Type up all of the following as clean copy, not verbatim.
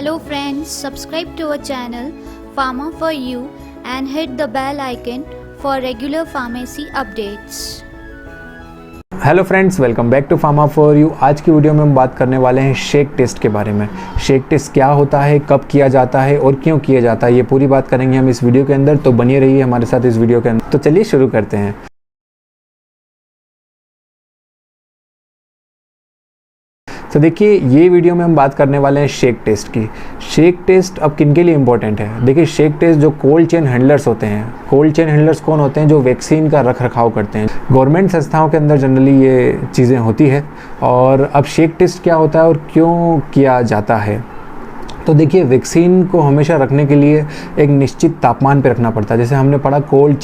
Hello friends, subscribe to our channel Pharma for You and hit the bell icon for regular pharmacy updates. Hello friends, welcome back to pharma for you. आज की video में हम बात करने वाले हैं shake test के बारे में। शेक टेस्ट क्या होता है, कब किया जाता है और क्यों किया जाता है, ये पूरी बात करेंगे हम इस वीडियो के अंदर। तो बनिए रहिए हमारे साथ इस वीडियो के अंदर। तो चलिए शुरू करते हैं। तो देखिए, ये वीडियो में हम बात करने वाले हैं शेक टेस्ट की। शेक टेस्ट अब किन के लिए इम्पोर्टेंट है? देखिए, शेक टेस्ट जो कोल्ड चेन हैंडलर्स होते हैं, कोल्ड चेन हैंडलर्स कौन होते हैं? जो वैक्सीन का रख रखाव करते हैं। गवर्नमेंट संस्थाओं के अंदर जनरली ये चीज़ें होती है। और अब शेक टेस्ट क्या होता है और क्यों किया जाता है? तो देखिए, वैक्सीन को हमेशा रखने के लिए एक निश्चित तापमान पे रखना पड़ता है। जैसे हमने पढ़ा कोल्ड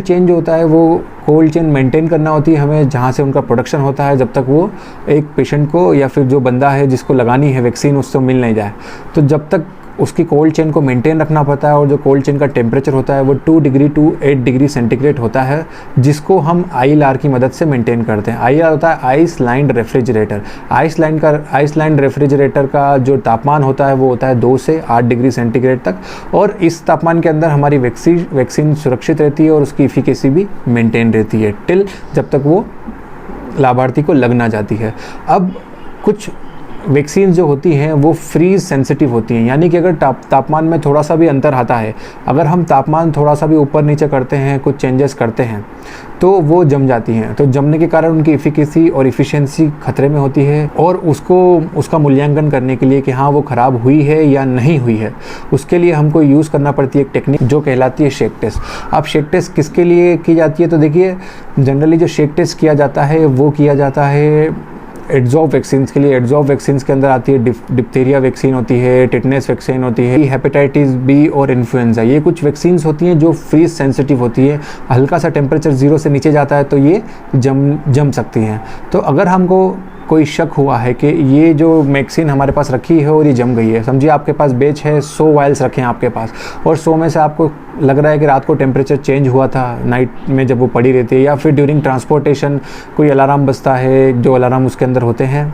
चेन जो होता है वो कोल्ड चेन मेंटेन करना होती है हमें, जहाँ से उनका प्रोडक्शन होता है जब तक वो एक पेशेंट को या फिर जो बंदा है जिसको लगानी है वैक्सीन उससे मिल नहीं जाए। तो जब तक उसकी कोल्ड चेन को मेंटेन रखना पड़ता है। और जो कोल्ड चेन का टेम्परेचर होता है वो 2 डिग्री टू 8 डिग्री सेंटीग्रेड होता है, जिसको हम ILR की मदद से मेंटेन करते हैं। ILR होता है ice lined refrigerator. Ice lined refrigerator का जो तापमान होता है वो होता है 2 से 8 डिग्री सेंटीग्रेड तक। और इस तापमान के अंदर हमारी वैक्सीन सुरक्षित रहती है और उसकी एफिकेसी भी मेंटेन रहती है टिल जब तक वो लाभार्थी को लग ना जाती है। अब कुछ वैक्सीन जो होती हैं वो फ्रीज सेंसिटिव होती हैं, यानी कि अगर तापमान में थोड़ा सा भी अंतर आता है, अगर हम तापमान थोड़ा सा भी ऊपर नीचे करते हैं, कुछ चेंजेस करते हैं, तो वो जम जाती हैं। तो जमने के कारण उनकी एफिकेसी और इफ़िशिएंसी खतरे में होती है। और उसका मूल्यांकन करने के लिए कि हाँ वो ख़राब हुई है या नहीं हुई है, उसके लिए हमको यूज़ करना पड़ती है एक टेक्निक जो कहलाती है शेक टेस्ट। अब शेक टेस्ट किसके लिए की जाती है? तो देखिए, जनरली जो शेक टेस्ट किया जाता है वो किया जाता है एड्सॉर्ब वैक्सीन के लिए। एड्सॉर्ब वैक्सीन के अंदर आती है डिप्थीरिया वैक्सीन होती है, टिटनेस वैक्सीन होती है, हेपेटाइटिस बी और इन्फ्लुएंजा। ये कुछ वैक्सीन्स होती हैं जो फ्रीज सेंसिटिव होती है। हल्का सा टेम्परेचर 0 से नीचे जाता है तो ये जम सकती हैं। तो अगर हमको कोई शक हुआ है कि ये जो वैक्सीन हमारे पास रखी है और ये जम गई है, समझिए आपके पास बैच है 100 वायल्स रखे हैं आपके पास, और 100 में से आपको लग रहा है कि रात को टेम्परेचर चेंज हुआ था नाइट में जब वो पड़ी रहती है, या फिर ड्यूरिंग ट्रांसपोर्टेशन कोई अलार्म बजता है, जो अलार्म उसके अंदर होते हैं,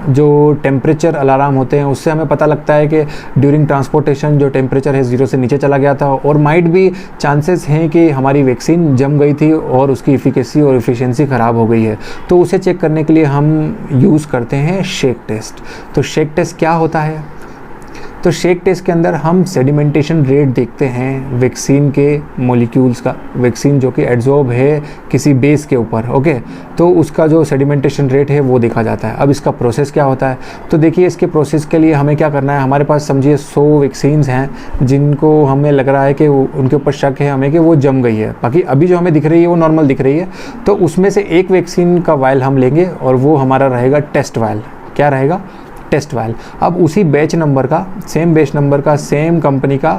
जो टेम्परेचर अलार्म होते हैं, उससे हमें पता लगता है कि ड्यूरिंग ट्रांसपोर्टेशन जो टेम्परेचर है 0 से नीचे चला गया था, और माइट भी चांसेस हैं कि हमारी वैक्सीन जम गई थी और उसकी एफिकेसी और एफिशिएंसी ख़राब हो गई है। तो उसे चेक करने के लिए हम यूज़ करते हैं शेक टेस्ट। तो शेक टेस्ट क्या होता है? तो शेक टेस्ट के अंदर हम सेडिमेंटेशन रेट देखते हैं वैक्सीन के मॉलिक्यूल्स का। वैक्सीन जो कि एड्सॉर्ब है किसी बेस के ऊपर, ओके, तो उसका जो सेडिमेंटेशन रेट है वो देखा जाता है। अब इसका प्रोसेस क्या होता है? तो देखिए, इसके प्रोसेस के लिए हमें क्या करना है, हमारे पास समझिए 100 वैक्सीन्स हैं जिनको हमें लग रहा है कि उनके ऊपर शक है हमें कि वो जम गई है। बाकी अभी जो हमें दिख रही है वो नॉर्मल दिख रही है। तो उसमें से एक वैक्सीन का वायल हम लेंगे और वो हमारा रहेगा टेस्ट वायल। क्या रहेगा? Test vial. अब उसी बैच नंबर का, सेम बैच नंबर का, सेम कंपनी का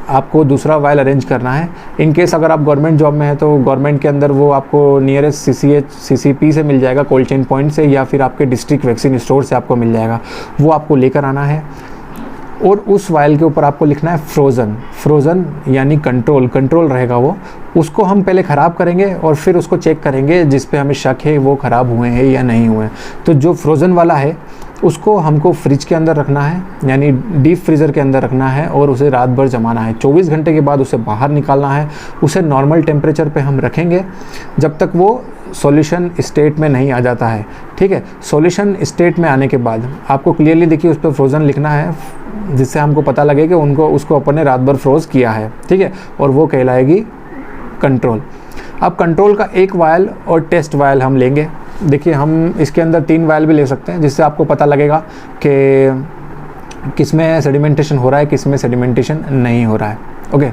आपको दूसरा वायल अरेंज करना है। इन केस अगर आप गवर्नमेंट जॉब में है तो गवर्नमेंट के अंदर वो आपको नियरेस्ट CCP से मिल जाएगा, कोल्ड चेन पॉइंट से, या फिर आपके डिस्ट्रिक्ट वैक्सीन स्टोर से आपको मिल जाएगा। वो आपको लेकर आना है और उस वायल के ऊपर आपको लिखना है फ्रोज़न यानी कंट्रोल रहेगा वो। उसको हम पहले ख़राब करेंगे और फिर उसको चेक करेंगे जिस पे हमें शक है वो ख़राब हुए हैं या नहीं हुए। तो जो फ्रोज़न वाला है उसको हमको फ्रिज के अंदर रखना है, यानी डीप फ्रीज़र के अंदर रखना है, और उसे रात भर जमाना है। 24 घंटे के बाद उसे बाहर निकालना है। उसे नॉर्मल टेम्परेचर पे हम रखेंगे जब तक वो सॉल्यूशन स्टेट में नहीं आ जाता है। ठीक है, सॉल्यूशन स्टेट में आने के बाद आपको क्लियरली देखिए उस पर फ्रोज़न लिखना है, जिससे हमको पता लगे कि उसको अपन ने रात भर फ्रोज़ किया है। ठीक है, और वो कहलाएगी कंट्रोल। अब कंट्रोल का एक वायल और टेस्ट वायल हम लेंगे। देखिए, हम इसके अंदर 3 वायल भी ले सकते हैं, जिससे आपको पता लगेगा कि किस में सेडिमेंटेशन हो रहा है, किस में सेडिमेंटेशन नहीं हो रहा है। ओके,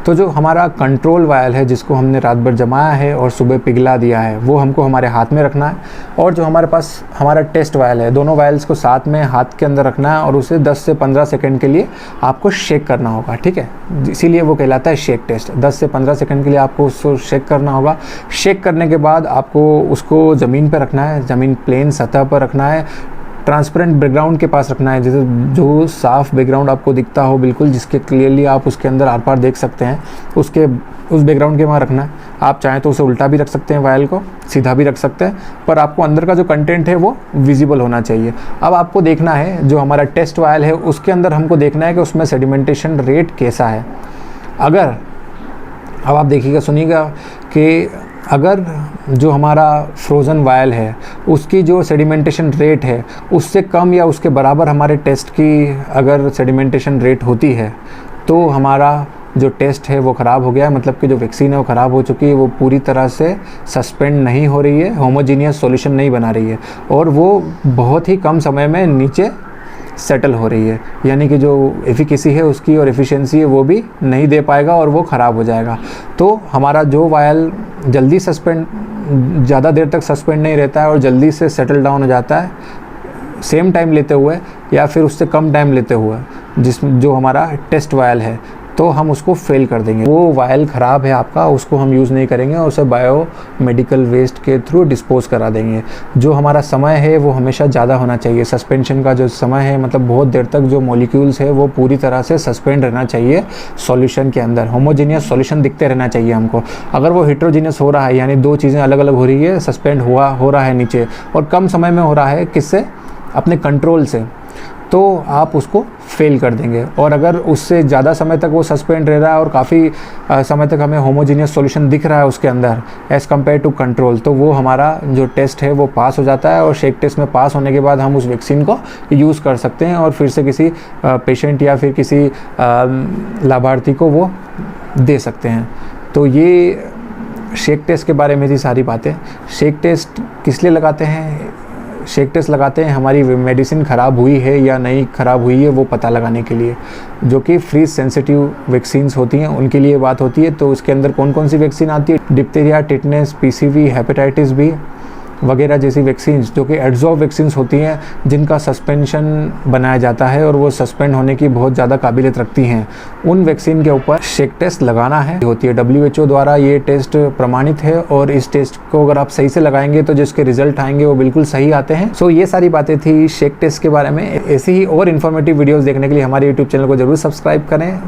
तो जो हमारा कंट्रोल वायल है जिसको हमने रात भर जमाया है और सुबह पिघला दिया है, वो हमको हमारे हाथ में रखना है। और जो हमारे पास हमारा टेस्ट वायल है, दोनों वायल्स को साथ में हाथ के अंदर रखना है और उसे 10 से 15 सेकंड के लिए आपको शेक करना होगा। ठीक है, इसीलिए वो कहलाता है शेक टेस्ट। 10 से 15 सेकंड के लिए आपको उसको शेक करना होगा। शेक करने के बाद आपको उसको ज़मीन पर रखना है, ज़मीन प्लेन सतह पर रखना है। ट्रांसपेरेंट बैकग्राउंड के पास रखना है, जैसे जो साफ़ बैकग्राउंड आपको दिखता हो बिल्कुल, जिसके क्लियरली आप उसके अंदर आर पार देख सकते हैं, उस बैकग्राउंड के वहाँ रखना है। आप चाहें तो उसे उल्टा भी रख सकते हैं, वायल को सीधा भी रख सकते हैं, पर आपको अंदर का जो कंटेंट है वो विजिबल होना चाहिए। अब आपको देखना है जो हमारा टेस्ट वायल है उसके अंदर हमको देखना है कि उसमें सेडिमेंटेशन रेट कैसा है। अगर अब आप देखिएगा, सुनिएगा कि अगर जो हमारा फ्रोज़न वायल है उसकी जो सेडिमेंटेशन रेट है उससे कम या उसके बराबर हमारे टेस्ट की अगर सेडिमेंटेशन रेट होती है तो हमारा जो टेस्ट है वो ख़राब हो गया है, मतलब कि जो वैक्सीन है वो ख़राब हो चुकी है, वो पूरी तरह से सस्पेंड नहीं हो रही है, होमोजीनियस सॉल्यूशन नहीं बना रही है और वो बहुत ही कम समय में नीचे सेटल हो रही है, यानी कि जो एफिकेसी है उसकी और एफिशिएंसी है वो भी नहीं दे पाएगा और वो ख़राब हो जाएगा। तो हमारा जो वायल जल्दी सस्पेंड, ज़्यादा देर तक सस्पेंड नहीं रहता है और जल्दी से सेटल डाउन हो जाता है सेम टाइम लेते हुए या फिर उससे कम टाइम लेते हुए, जो हमारा टेस्ट वायल है, तो हम उसको फेल कर देंगे। वो वायल ख़राब है आपका, उसको हम यूज़ नहीं करेंगे और उसे बायो मेडिकल वेस्ट के थ्रू डिस्पोज करा देंगे। जो हमारा समय है वो हमेशा ज़्यादा होना चाहिए, सस्पेंशन का जो समय है, मतलब बहुत देर तक जो मॉलिक्यूल्स है वो पूरी तरह से सस्पेंड रहना चाहिए सॉल्यूशन के अंदर, होमोजीनियस सॉल्यूशन दिखते रहना चाहिए हमको। अगर वो हेट्रोजीनियस हो रहा है, यानी दो चीज़ें अलग अलग हो रही है, सस्पेंड हो रहा है नीचे और कम समय में हो रहा है, किससे? अपने कंट्रोल से, तो आप उसको फेल कर देंगे। और अगर उससे ज़्यादा समय तक वो सस्पेंड रह रहा है और काफ़ी समय तक हमें होमोजीनियस सॉल्यूशन दिख रहा है उसके अंदर एज़ कम्पेयर टू कंट्रोल, तो वो हमारा जो टेस्ट है वो पास हो जाता है और शेक टेस्ट में पास होने के बाद हम उस वैक्सीन को यूज़ कर सकते हैं और फिर से किसी पेशेंट या फिर किसी लाभार्थी को वो दे सकते हैं। तो ये शेक टेस्ट के बारे में थी सारी बातें। शेक टेस्ट किस लिए लगाते हैं? शेक टेस्ट लगाते हैं हमारी मेडिसिन ख़राब हुई है या नहीं ख़राब हुई है वो पता लगाने के लिए, जो कि फ्रीज सेंसिटिव वैक्सीन्स होती हैं उनके लिए बात होती है। तो उसके अंदर कौन कौन सी वैक्सीन आती है? Diphtheria, tetanus, PCV, hepatitis B वगैरह जैसी वैक्सीन्स, जो कि एडजॉर्ब वैक्सीन्स होती हैं, जिनका सस्पेंशन बनाया जाता है और वो सस्पेंड होने की बहुत ज़्यादा काबिलियत रखती हैं, उन वैक्सीन के ऊपर शेक टेस्ट लगाना है होती है। WHO द्वारा ये टेस्ट प्रमाणित है और इस टेस्ट को अगर आप सही से लगाएंगे तो जिसके रिजल्ट आएंगे वो बिल्कुल सही आते हैं। सो ये सारी बातें थी शेक टेस्ट के बारे में। ऐसी ही और इन्फॉर्मेटिव वीडियोज़ देखने के लिए हमारे यूट्यूब चैनल को ज़रूर सब्सक्राइब करें।